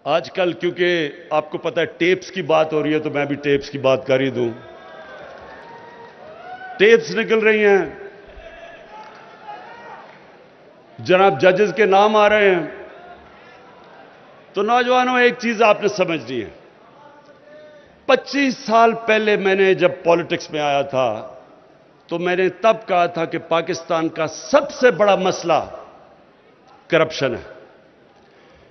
آج کل کیونکہ آپ کو پتہ ہے ٹیپس کی بات ہو رہی ہے تو میں بھی ٹیپس کی بات کر ہی دوں. ٹیپس نکل رہی ہیں، جناب ججز کے نام آ رہے ہیں. تو نوجوانوں ایک چیز آپ نے سمجھنی ہے. 25 سال پہلے میں نے جب پالیٹکس میں آیا تھا تو میں نے تب کہا تھا کہ پاکستان کا سب سے بڑا مسئلہ کرپشن ہے.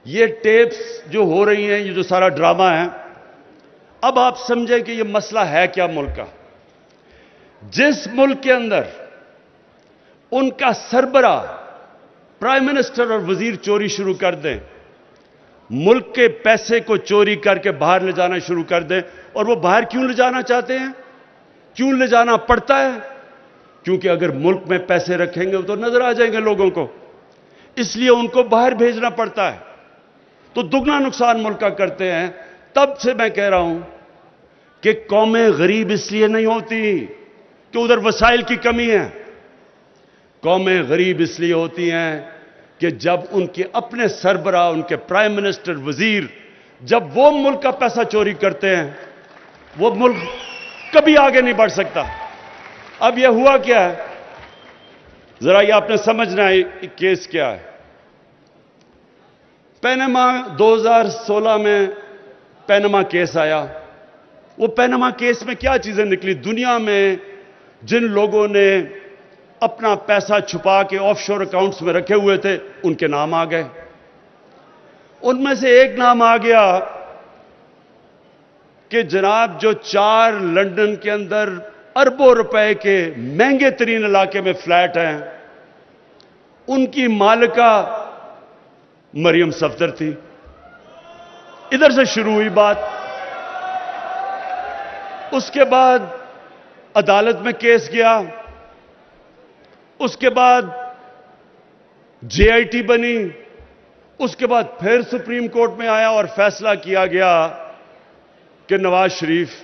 یہ ٹیپس جو ہو رہی ہیں، یہ جو سارا ڈرامہ ہے، اب آپ سمجھیں کہ یہ مسئلہ ہے کیا ملک کا. جس ملک کے اندر ان کا سربراہ، پرائم منسٹر اور وزیر چوری شروع کر دیں، ملک کے پیسے کو چوری کر کے باہر لے جانا شروع کر دیں. اور وہ باہر کیوں لے جانا چاہتے ہیں؟ کیوں لے جانا پڑتا ہے؟ کیونکہ اگر ملک میں پیسے رکھیں گے تو نظر آ جائیں گے لوگوں کو، اس لیے ان کو باہر بھیجنا پڑتا ہے. تو دگنا نقصان ملک کا کرتے ہیں. تب سے میں کہہ رہا ہوں کہ قومیں غریب اس لیے نہیں ہوتی کہ ادھر وسائل کی کمی ہے. قومیں غریب اس لیے ہوتی ہیں کہ جب ان کے اپنے سربراہ، ان کے پرائم منسٹر، وزیر، جب وہ ملک کا پیسہ چوری کرتے ہیں، وہ ملک کبھی آگے نہیں بڑھ سکتا. اب یہ ہوا کیا ہے؟ ذرا یہ آپ نے سمجھنا ہے یہ کیس کیا ہے. پینما 2016 میں پینما کیس آیا. وہ پینما کیس میں کیا چیزیں نکلی؟ دنیا میں جن لوگوں نے اپنا پیسہ چھپا کے آف شور اکاؤنٹس میں رکھے ہوئے تھے، ان کے نام آ گئے. ان میں سے ایک نام آ گیا کہ جناب جو 4 لندن کے اندر اربوں روپے کے مہنگے ترین علاقے میں فلیٹ ہیں، ان کی مالکہ مریم صفدر تھی. ادھر سے شروع ہوئی بات. اس کے بعد عدالت میں کیس گیا. اس کے بعد جے آئی ٹی بنی. اس کے بعد پھر سپریم کورٹ میں آیا اور فیصلہ کیا گیا کہ نواز شریف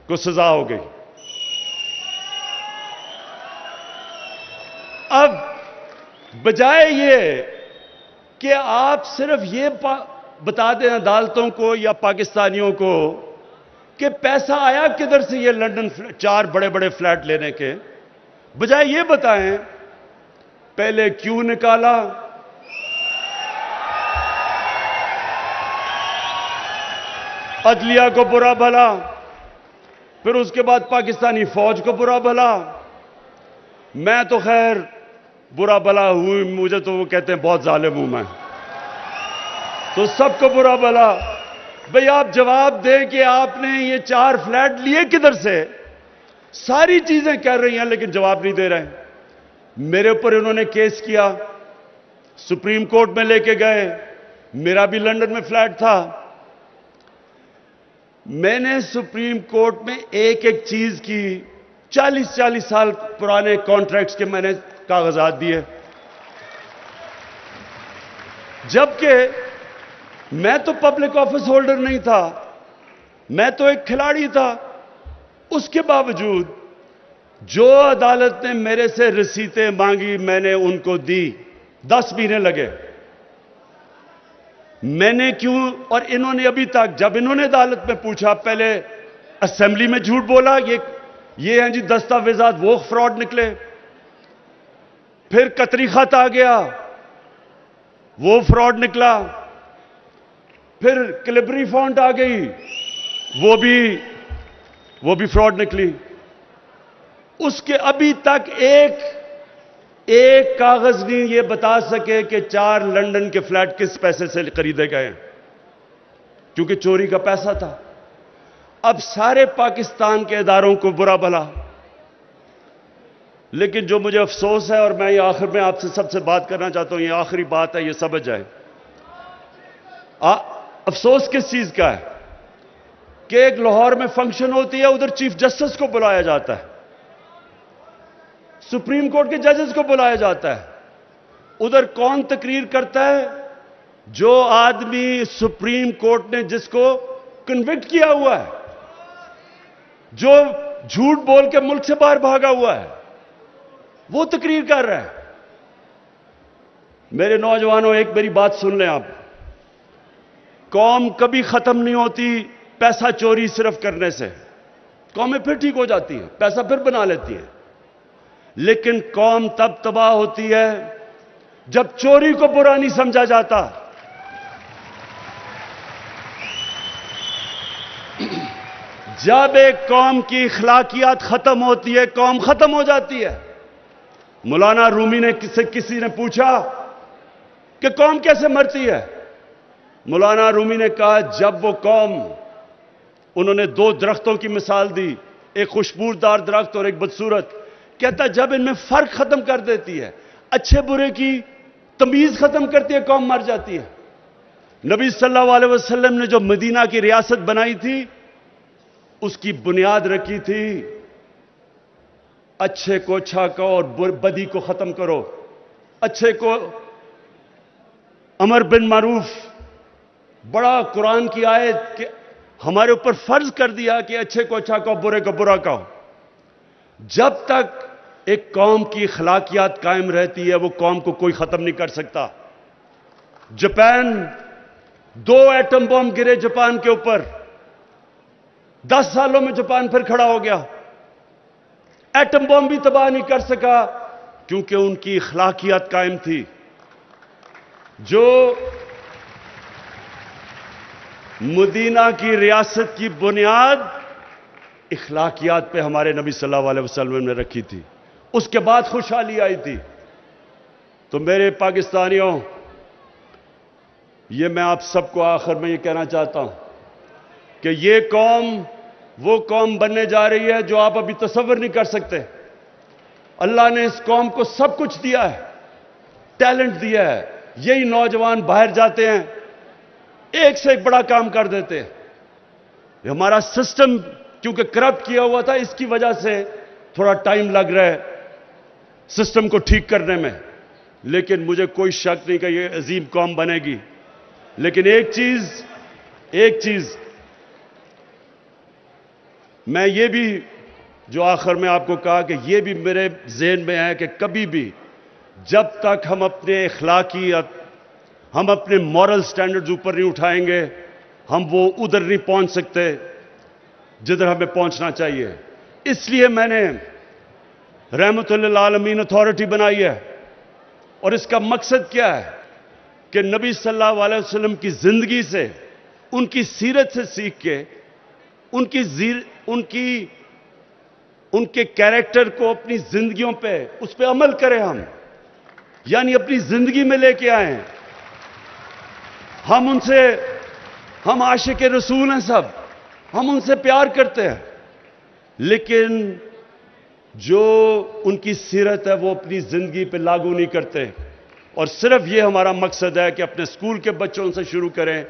کو سزا ہو گئی. اب بجائے یہ کہ آپ صرف یہ بتا دیں عدالتوں کو یا پاکستانیوں کو کہ پیسہ آیا کدھر سے یہ لندن 4 بڑے بڑے فلیٹ لینے کے، بجائے یہ بتائیں پہلے کیوں نکالا، عدلیہ کو برا بھلا، پھر اس کے بعد پاکستانی فوج کو برا بھلا. میں تو خیر برا بھلا ہوئی، مجھے تو وہ کہتے ہیں بہت ظالم ہوں میں، تو سب کو برا بھلا. بھئی آپ جواب دیں کہ آپ نے یہ 4 فلیٹ لیے کدھر سے؟ ساری چیزیں کر رہی ہیں لیکن جواب نہیں دے رہے. میرے اوپر انہوں نے کیس کیا، سپریم کورٹ میں لے کے گئے. میرا بھی لندن میں فلیٹ تھا. میں نے سپریم کورٹ میں ایک ایک چیز کی 40 سال پرانے کانٹریکٹس کے میں نے کاغذات دیے، جبکہ میں تو پبلک آفس ہولڈر نہیں تھا، میں تو ایک کھلاڑی تھا. اس کے باوجود جو عدالت نے میرے سے رسیدیں مانگی میں نے ان کو دی. 10 مہینے لگے. میں نے کیوں؟ اور انہوں نے ابھی تک جب انہوں نے عدالت میں پوچھا، پہلے اسمبلی میں جھوٹ بولا یہ ہیں جی دستاویزات، وہ فراڈ نکلے. پھر قطری خط آ گیا، وہ فراڈ نکلا. پھر کلبری فونٹ آ گئی، وہ بھی فراڈ نکلی. اس کے ابھی تک ایک کاغذ نہیں یہ بتا سکے کہ 4 لندن کے فلیٹ کس پیسے سے خریدے گئے ہیں، کیونکہ چوری کا پیسہ تھا. اب سارے پاکستان کے اداروں کو برا بھلا. لیکن جو مجھے افسوس ہے، اور میں یہ آخر میں آپ سے سب سے بات کرنا چاہتا ہوں، یہ آخری بات ہے، یہ سمجھ جائیں. افسوس کس چیز کا ہے کہ ایک لاہور میں فنکشن ہوتی ہے، ادھر چیف جسٹس کو بلایا جاتا ہے، سپریم کورٹ کے ججز کو بلایا جاتا ہے. ادھر کون تقریر کرتا ہے؟ جو آدمی سپریم کورٹ نے جس کو کنوکٹ کیا ہوا ہے، جو جھوٹ بول کے ملک سے باہر بھاگا ہوا ہے، وہ تقریر کر رہا ہے. میرے نوجوانوں ایک میری بات سن لیں آپ. قوم کبھی ختم نہیں ہوتی پیسہ چوری صرف کرنے سے. قومیں پھر ٹھیک ہو جاتی ہیں, پیسہ پھر بنا لیتی ہیں. لیکن قوم تب تباہ ہوتی ہے جب چوری کو برا نہیں سمجھا جاتا. جب ایک قوم کی اخلاقیات ختم ہوتی ہے, قوم ختم ہو جاتی ہے. مولانا رومی نے کسی نے پوچھا کہ قوم کیسے مرتی ہے؟ مولانا رومی نے کہا جب وہ قوم, انہوں نے دو درختوں کی مثال دی, ایک خوشبودار درخت اور ایک بدصورت. کہتا جب ان میں فرق ختم کر دیتی ہے, اچھے برے کی تمیز ختم کرتی ہے, قوم مر جاتی ہے. نبی صلی اللہ علیہ وسلم نے جو مدینہ کی ریاست بنائی تھی, اس کی بنیاد رکھی تھی اچھے کو اچھا کہو اور بدی کو ختم کرو. اچھے کو امر بن معروف, بڑا قرآن کی آیت کہ ہمارے اوپر فرض کر دیا کہ اچھے کو اچھا کہو, برے کو برا کہو. جب تک ایک قوم کی اخلاقیات قائم رہتی ہے, وہ قوم کو کوئی ختم نہیں کر سکتا. جاپان, 2 ایٹم بم گرے جاپان کے اوپر, 10 سالوں میں جاپان پھر کھڑا ہو گیا. ایٹم بم بھی تباہ نہیں کر سکا کیونکہ ان کی اخلاقیات قائم تھی. جو مدینہ کی ریاست کی بنیاد اخلاقیات پہ ہمارے نبی صلی اللہ علیہ وسلم نے رکھی تھی, اس کے بعد خوشحالی آئی تھی. تو میرے پاکستانیوں, یہ میں آپ سب کو آخر میں یہ کہنا چاہتا ہوں کہ یہ قوم وہ قوم بننے جا رہی ہے جو آپ ابھی تصور نہیں کر سکتے. اللہ نے اس قوم کو سب کچھ دیا ہے, ٹیلنٹ دیا ہے. یہی نوجوان باہر جاتے ہیں, ایک سے ایک بڑا کام کر دیتے ہیں. ہمارا سسٹم کیونکہ کرپٹ کیا ہوا تھا, اس کی وجہ سے تھوڑا ٹائم لگ رہا ہے سسٹم کو ٹھیک کرنے میں. لیکن مجھے کوئی شک نہیں کہ یہ عظیم قوم بنے گی. لیکن ایک چیز میں یہ بھی جو آخر میں آپ کو کہا کہ یہ بھی میرے ذہن میں ہے کہ کبھی بھی جب تک ہم اپنے اخلاقیات, ہم اپنے مورل سٹینڈرڈز اوپر نہیں اٹھائیں گے, ہم وہ ادھر نہیں پہنچ سکتے جدھر ہمیں پہنچنا چاہیے. اس لیے میں نے رحمت للعالمین اتھارٹی بنائی ہے. اور اس کا مقصد کیا ہے کہ نبی صلی اللہ علیہ وسلم کی زندگی سے, ان کی سیرت سے سیکھ کے, ان کے کیریکٹر کو اپنی زندگیوں پہ, اس پہ عمل کریں. ہم یعنی اپنی زندگی میں لے کے آئیں. ہم عاشق رسول ہیں سب, ہم ان سے پیار کرتے ہیں, لیکن جو ان کی سیرت ہے وہ اپنی زندگی پہ لاگو نہیں کرتے. اور صرف یہ ہمارا مقصد ہے کہ اپنے اسکول کے بچوں سے شروع کریں,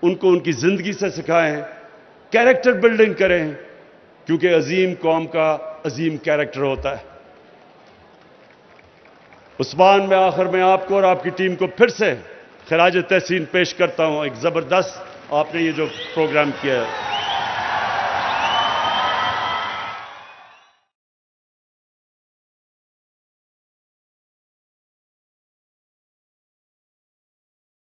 ان کو ان کی زندگی سے سکھائیں, کیریکٹر بلڈنگ کریں, کیونکہ عظیم قوم کا عظیم کیریکٹر ہوتا ہے. عثمان, میں آخر میں آپ کو اور آپ کی ٹیم کو پھر سے خراج تحسین پیش کرتا ہوں. ایک زبردست آپ نے یہ جو پروگرام کیا ہے.